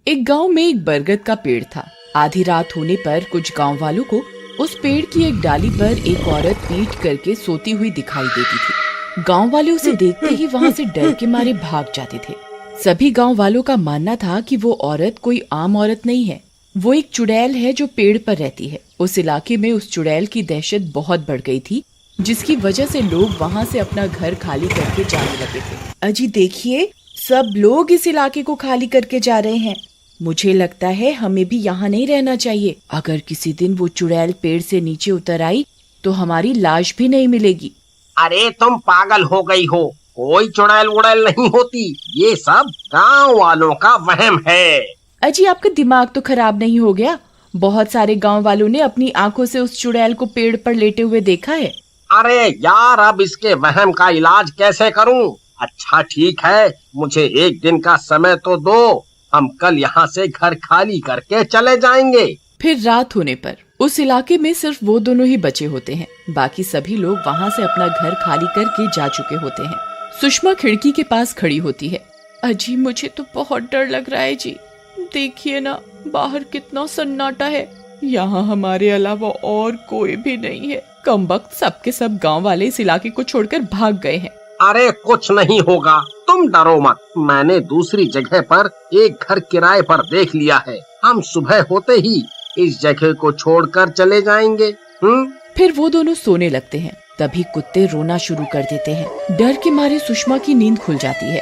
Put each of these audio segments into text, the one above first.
एक गांव में एक बरगद का पेड़ था। आधी रात होने पर कुछ गांव वालों को उस पेड़ की एक डाली पर एक औरत पीठ करके सोती हुई दिखाई देती थी। गांव वाले उसे देखते ही वहां से डर के मारे भाग जाते थे। सभी गांव वालों का मानना था कि वो औरत कोई आम औरत नहीं है, वो एक चुड़ैल है जो पेड़ पर रहती है। उस इलाके में उस चुड़ैल की दहशत बहुत बढ़ गई थी, जिसकी वजह से लोग वहां से अपना घर खाली करके जाने लगे थे। अजी देखिए, सब लोग इस इलाके को खाली करके जा रहे हैं। मुझे लगता है हमें भी यहाँ नहीं रहना चाहिए। अगर किसी दिन वो चुड़ैल पेड़ से नीचे उतर आई तो हमारी लाश भी नहीं मिलेगी। अरे तुम पागल हो गई हो, कोई चुड़ैल उड़ैल नहीं होती, ये सब गांव वालों का वहम है। अजी आपका दिमाग तो खराब नहीं हो गया? बहुत सारे गांव वालों ने अपनी आंखों से उस चुड़ैल को पेड़ पर लेटे हुए देखा है। अरे यार, अब इसके वहम का इलाज कैसे करूं? अच्छा ठीक है, मुझे एक दिन का समय तो दो, हम कल यहाँ से घर खाली करके चले जाएंगे। फिर रात होने पर उस इलाके में सिर्फ वो दोनों ही बचे होते हैं। बाकी सभी लोग वहाँ से अपना घर खाली करके जा चुके होते हैं। सुषमा खिड़की के पास खड़ी होती है। अजी मुझे तो बहुत डर लग रहा है जी। देखिए ना, बाहर कितना सन्नाटा है। यहाँ हमारे अलावा और कोई भी नहीं है। कमबख्त सबके सब गांव वाले इस इलाके को छोड़कर भाग गए हैं। अरे कुछ नहीं होगा, तुम डरो मत। मैंने दूसरी जगह पर एक घर किराए पर देख लिया है। हम सुबह होते ही इस जगह को छोड़कर चले जाएंगे। फिर वो दोनों सोने लगते हैं। तभी कुत्ते रोना शुरू कर देते हैं। डर के मारे सुषमा की नींद खुल जाती है।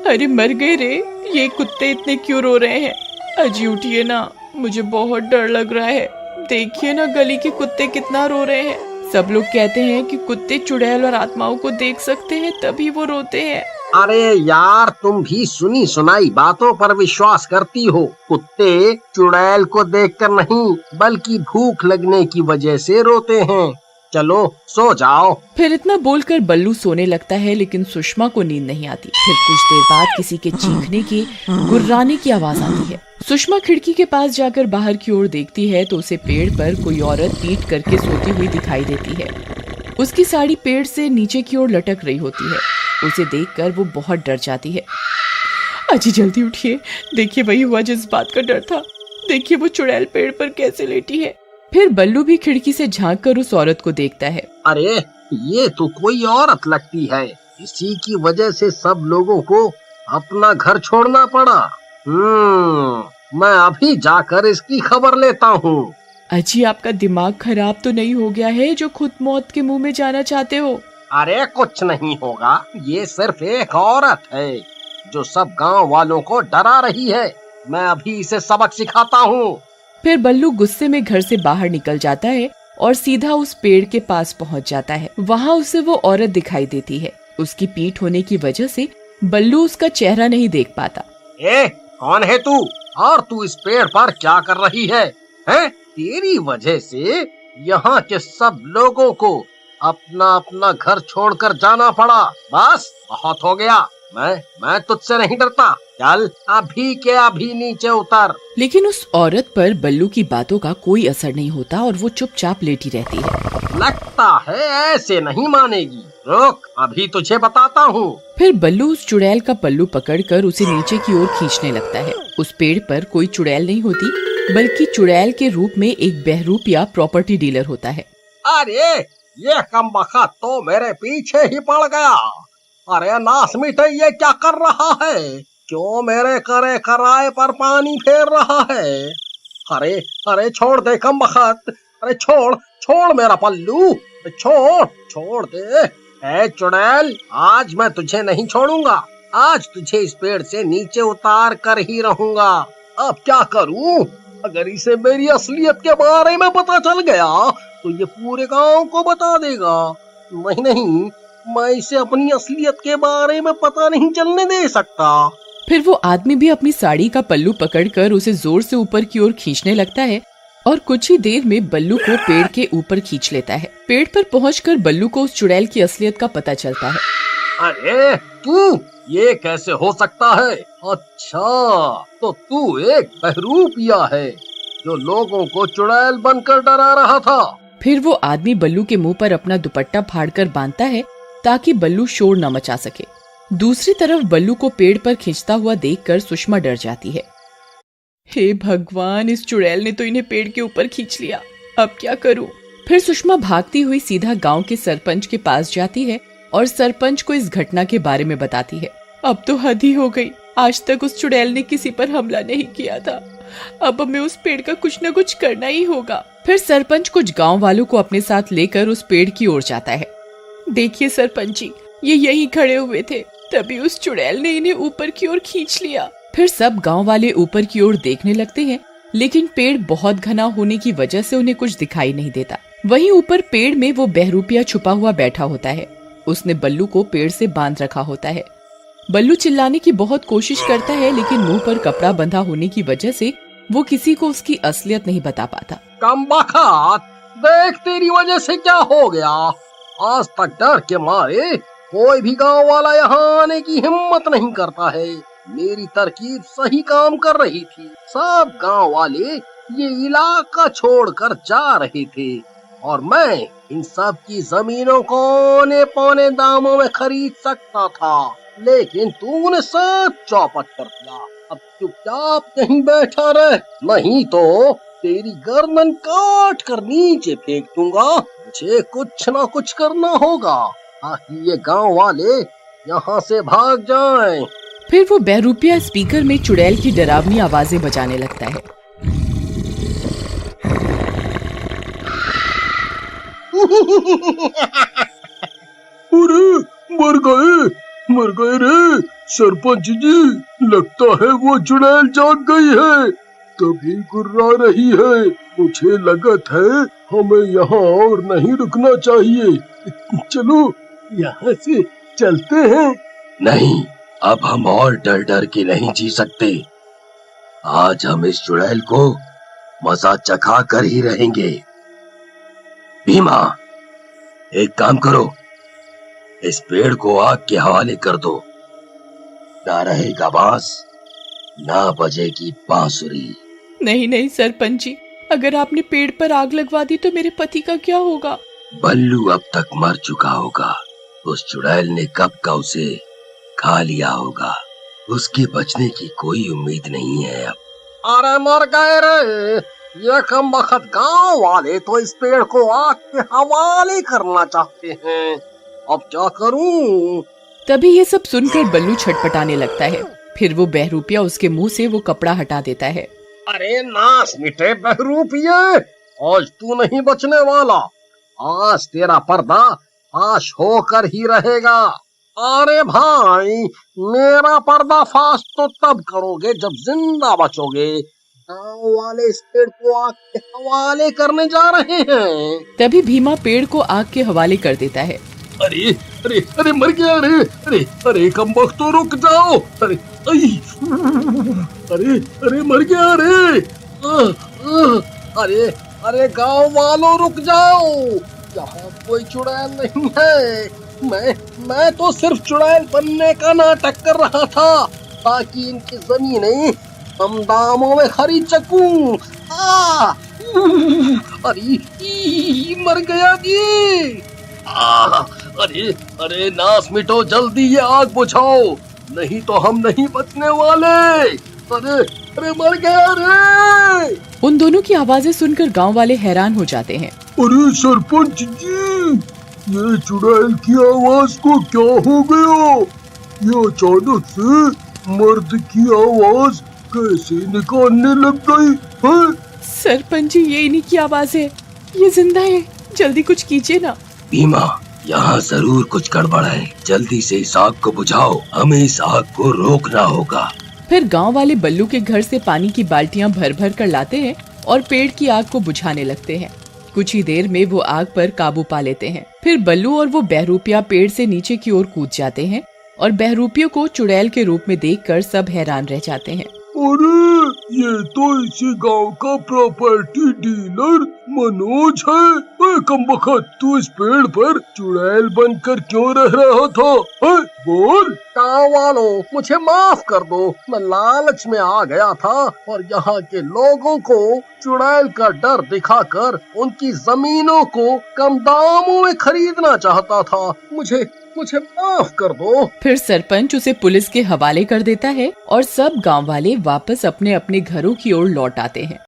अरे मर गए रे, ये कुत्ते इतने क्यों रो रहे हैं? अजी उठिए ना, मुझे बहुत डर लग रहा है। देखिए ना, गली के कुत्ते कितना रो रहे हैं। सब लोग कहते हैं कि कुत्ते चुड़ैल और आत्माओं को देख सकते हैं, तभी वो रोते हैं। अरे यार, तुम भी सुनी सुनाई बातों पर विश्वास करती हो। कुत्ते चुड़ैल को देखकर नहीं, बल्कि भूख लगने की वजह से रोते हैं। चलो सो जाओ। फिर इतना बोलकर बल्लू सोने लगता है, लेकिन सुषमा को नींद नहीं आती। फिर कुछ देर बाद किसी के चीखने की, गुर्राने की आवाज आती है। सुषमा खिड़की के पास जाकर बाहर की ओर देखती है तो उसे पेड़ पर कोई औरत पीठ करके सोती हुई दिखाई देती है। उसकी साड़ी पेड़ से नीचे की ओर लटक रही होती है। उसे देखकर वो बहुत डर जाती है। अजी जल्दी उठिए, देखिए वही हुआ जिस बात का डर था। देखिए वो चुड़ैल पेड़ पर कैसे लेटी है। फिर बल्लू भी खिड़की से झांक कर उस औरत को देखता है। अरे ये तो कोई औरत लगती है, इसी की वजह से सब लोगों को अपना घर छोड़ना पड़ा। मैं अभी जाकर इसकी खबर लेता हूँ। अजी आपका दिमाग खराब तो नहीं हो गया है जो खुद मौत के मुंह में जाना चाहते हो? अरे कुछ नहीं होगा, ये सिर्फ एक औरत है जो सब गांव वालों को डरा रही है। मैं अभी इसे सबक सिखाता हूँ। फिर बल्लू गुस्से में घर से बाहर निकल जाता है और सीधा उस पेड़ के पास पहुँच जाता है। वहाँ उसे वो औरत दिखाई देती है। उसकी पीठ होने की वजह से बल्लू उसका चेहरा नहीं देख पाता। कौन है तू, और तू इस पेड़ पर क्या कर रही है? तेरी वजह से यहाँ के सब लोगों को अपना अपना घर छोड़कर जाना पड़ा। बस बहुत हो गया, मैं तुझसे नहीं डरता। चल अभी के अभी नीचे उतर। लेकिन उस औरत पर बल्लू की बातों का कोई असर नहीं होता और वो चुपचाप लेटी रहती है। लगता है ऐसे नहीं मानेगी, रुक अभी तुझे बताता हूँ। फिर बल्लू उस चुड़ैल का पल्लू पकड़कर उसे नीचे की ओर खींचने लगता है। उस पेड़ पर कोई चुड़ैल नहीं होती, बल्कि चुड़ैल के रूप में एक बहरूप या प्रॉपर्टी डीलर होता है। अरे ये कमबख्त तो मेरे पीछे ही पड़ गया। अरे नास मिटे, ये क्या कर रहा है? क्यों मेरे करे कराए पर पानी फेर रहा है? अरे छोड़ दे कमबख्त, अरे छोड़ मेरा पल्लू, छोड़ दे। ए चुड़ैल, आज मैं तुझे नहीं छोड़ूंगा। आज तुझे इस पेड़ से नीचे उतार कर ही रहूंगा। अब क्या करूं? अगर इसे मेरी असलियत के बारे में पता चल गया तो ये पूरे गांव को बता देगा। नहीं, मैं इसे अपनी असलियत के बारे में पता नहीं चलने दे सकता। फिर वो आदमी भी अपनी साड़ी का पल्लू पकड़कर उसे जोर से ऊपर की ओर खींचने लगता है और कुछ ही देर में बल्लू को पेड़ के ऊपर खींच लेता है। पेड़ पर पहुंचकर बल्लू को उस चुड़ैल की असलियत का पता चलता है। अरे तू, ये कैसे हो सकता है? अच्छा, तो तू एक बहरूपिया है जो लोगों को चुड़ैल बनकर डरा रहा था। फिर वो आदमी बल्लू के मुंह पर अपना दुपट्टा फाड़कर बांधता है ताकि बल्लू शोर न मचा सके। दूसरी तरफ बल्लू को पेड़ पर खींचता हुआ देखकर सुषमा डर जाती है। हे भगवान, इस चुड़ैल ने तो इन्हें पेड़ के ऊपर खींच लिया, अब क्या करूं? फिर सुषमा भागती हुई सीधा गांव के सरपंच के पास जाती है और सरपंच को इस घटना के बारे में बताती है। अब तो हद ही हो गई, आज तक उस चुड़ैल ने किसी पर हमला नहीं किया था, अब हमें उस पेड़ का कुछ न कुछ करना ही होगा। फिर सरपंच कुछ गांव वालों को अपने साथ लेकर उस पेड़ की ओर जाता है। देखिए सरपंच जी, ये यहीं खड़े हुए थे, तभी उस चुड़ैल ने इन्हें ऊपर की ओर खींच लिया। फिर सब गांव वाले ऊपर की ओर देखने लगते हैं, लेकिन पेड़ बहुत घना होने की वजह से उन्हें कुछ दिखाई नहीं देता। वहीं ऊपर पेड़ में वो बहरूपिया छुपा हुआ बैठा होता है। उसने बल्लू को पेड़ से बांध रखा होता है। बल्लू चिल्लाने की बहुत कोशिश करता है, लेकिन मुंह पर कपड़ा बंधा होने की वजह से वो किसी को उसकी असलियत नहीं बता पाता। कमबख्त, देख तेरी वजह से क्या हो गया। आज तक डर के मारे कोई भी गांव वाला यहाँ आने की हिम्मत नहीं करता है। मेरी तरकीब सही काम कर रही थी, सब गांव वाले ये इलाका छोड़कर जा रहे थे और मैं इन सब की जमीनों को औने पौने दामों में खरीद सकता था, लेकिन तूने सब चौपट कर दिया। अब चुपचाप कहीं बैठा रह, नहीं तो तेरी गर्दन काट कर नीचे फेंक दूंगा। मुझे कुछ ना कुछ करना होगा ताकि ये गांव वाले यहाँ से भाग जाएं। फिर वो बहरूपिया स्पीकर में चुड़ैल की डरावनी आवाजें बजाने लगता है। अरे मर गए रे सरपंच जी, लगता है वो चुड़ैल जाग गई है, तभी गुर्रा रही है। मुझे लगत है हमें यहाँ और नहीं रुकना चाहिए, चलो यहाँ से चलते हैं। नहीं, अब हम और डर डर के नहीं जी सकते। आज हम इस चुड़ैल को मजा चखा कर ही रहेंगे। भीमा, एक काम करो, इस पेड़ को आग के हवाले कर दो। ना रहेगा बांस, ना बजेगी बांसुरी। नहीं नहीं सरपंच जी, अगर आपने पेड़ पर आग लगवा दी तो मेरे पति का क्या होगा? बल्लू अब तक मर चुका होगा, उस चुड़ैल ने कब का उसे खा लिया होगा, उसके बचने की कोई उम्मीद नहीं है अब। अरे मर गए रे, ये कमबख्त गांव वाले तो इस पेड़ को आग के हवाले करना चाहते हैं, अब क्या करूं? तभी ये सब सुनकर बल्लू छटपटाने लगता है। फिर वो बहरूपिया उसके मुंह से वो कपड़ा हटा देता है। अरे नास मिटे बहरूपिये, आज तू नहीं बचने वाला, आज तेरा पर्दा फाश होकर ही रहेगा। अरे भाई, मेरा पर्दा फाश तो तब करोगे जब जिंदा बचोगे। गांव वाले इस पेड़ को आग के हवाले करने जा रहे हैं। तभी भीमा पेड़ को आग के हवाले कर देता है। अरे अरे अरे मर गया रे, अरे अरे कमबख्त, तो रुक जाओ। अरे अरे अरे मर गया रे। अरे अरे गांव वालों रुक जाओ, यहाँ कोई चुड़ैल नहीं है। मैं तो सिर्फ चुड़ैल बनने का नाटक कर रहा था ताकि इनकी जमीनें कम दामों में खरीद सकूं। अरे मर गया जी। अरे अरे नास मिटो, जल्दी ये आग बुझाओ, नहीं तो हम नहीं बचने वाले। अरे अरे मर गया रे। उन दोनों की आवाजें सुनकर गांव वाले हैरान हो जाते हैं। अरे सरपंच जी, ये चुड़ैल की आवाज को क्या हो गया? ये अचानक से मर्द की आवाज कैसे निकालने लग गई है? सरपंच जी, ये इन्हीं की आवाज है, ये जिंदा है, जल्दी कुछ कीजिए ना। भीमा, यहाँ जरूर कुछ गड़बड़ है, जल्दी से इस आग को बुझाओ, हमें इस आग को रोकना होगा। फिर गांव वाले बल्लू के घर से पानी की बाल्टियां भर भर कर लाते हैं और पेड़ की आग को बुझाने लगते हैं। कुछ ही देर में वो आग पर काबू पा लेते हैं। फिर बल्लू और वो बहरूपिया पेड़ से नीचे की ओर कूद जाते हैं और बहरूपियों को चुड़ैल के रूप में देखकर सब हैरान रह जाते हैं। अरे ये तो इसी गांव का प्रॉपर्टी डीलर मनोज है। कमबख्त, तू इस पेड़ पर चुड़ैल बनकर क्यों रह रहा था? बोल। गाँव वालों, मुझे माफ कर दो, मैं लालच में आ गया था और यहाँ के लोगों को चुड़ैल का डर दिखाकर उनकी जमीनों को कम दामों में खरीदना चाहता था। मुझे मुझे माफ कर दो। फिर सरपंच उसे पुलिस के हवाले कर देता है और सब गांव वाले वापस अपने अपने घरों की ओर लौट आते हैं।